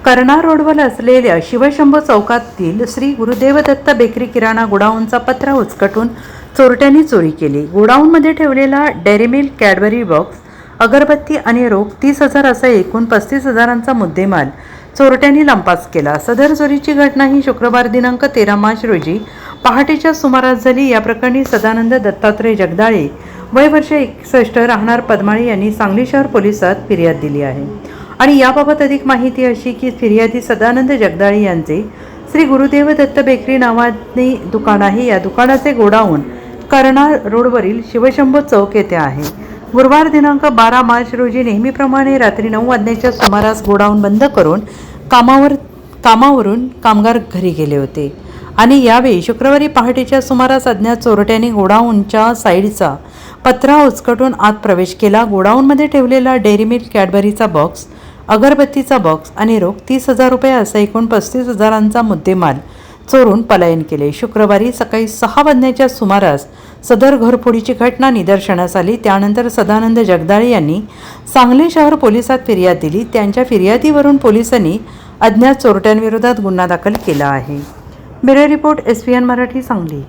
कर्णा रोडवर असलेल्या शिवशंभू चौकातील श्री गुरुदेव दत्त बेकरी किराणा गोडाऊनचा पत्रा उचकटून चोरट्यांनी चोरी केली। गोडाऊनमध्ये ठेवलेला डेअरी मिल्क, कॅडबरी बॉक्स, अगरबत्ती आणि रोख 30,000 असा एकूण 35,000चा मुद्देमाल चोरट्यांनी लंपास केला। सदर चोरीची घटना ही शुक्रवार दिनांक 13 मार्च रोजी पहाटेच्या सुमारास झाली। या प्रकरणी सदानंद दत्तात्रय जगदाळे वय वर्ष 61 राहणार पद्माळी यांनी सांगली शहर पोलिसात फिर्याद दिली आहे। आणि याबाबत अधिक माहिती अशी की फिर्यादी सदानंद जगदाळे यांचे श्री गुरुदेव दत्त बेकरी नावाने दुकान आहे। या दुकानाचे गोडाऊन कर्णा रोडवरील शिवशंभू चौक येथे आहे। गुरुवार दिनांक 12 मार्च रोजी नेहमीप्रमाणे रात्री 9 वाजण्याच्या सुमारास गोडाऊन बंद करून कामावरून कामगार घरी गेले होते आणि यावेळी शुक्रवारी पहाटेच्या सुमारास अज्ञात चोरट्यांनी गोडाऊनच्या साईडचा पत्रा उचकटून आत प्रवेश केला। गोडाऊनमध्ये ठेवलेला डेअरी मिल्क, कॅडबरीचा बॉक्स, अगरबत्तीचा बॉक्स आणि रोख 30,000 रुपये असा एकूण 35,000चा मुद्देमाल चोरून पलायन केले। शुक्रवारी सकाळी 6 वाजण्याच्या सुमारास सदर घरफोडीची घटना निदर्शनास आली। त्यानंतर सदानंद जगदाळे यांनी सांगली शहर पोलिसात फिर्याद दिली। त्यांच्या फिर्यादीवरून पोलिसांनी अज्ञात चोरट्यांविरोधात गुन्हा दाखल केला आहे। Bureau report SVN Marathi, Sangli.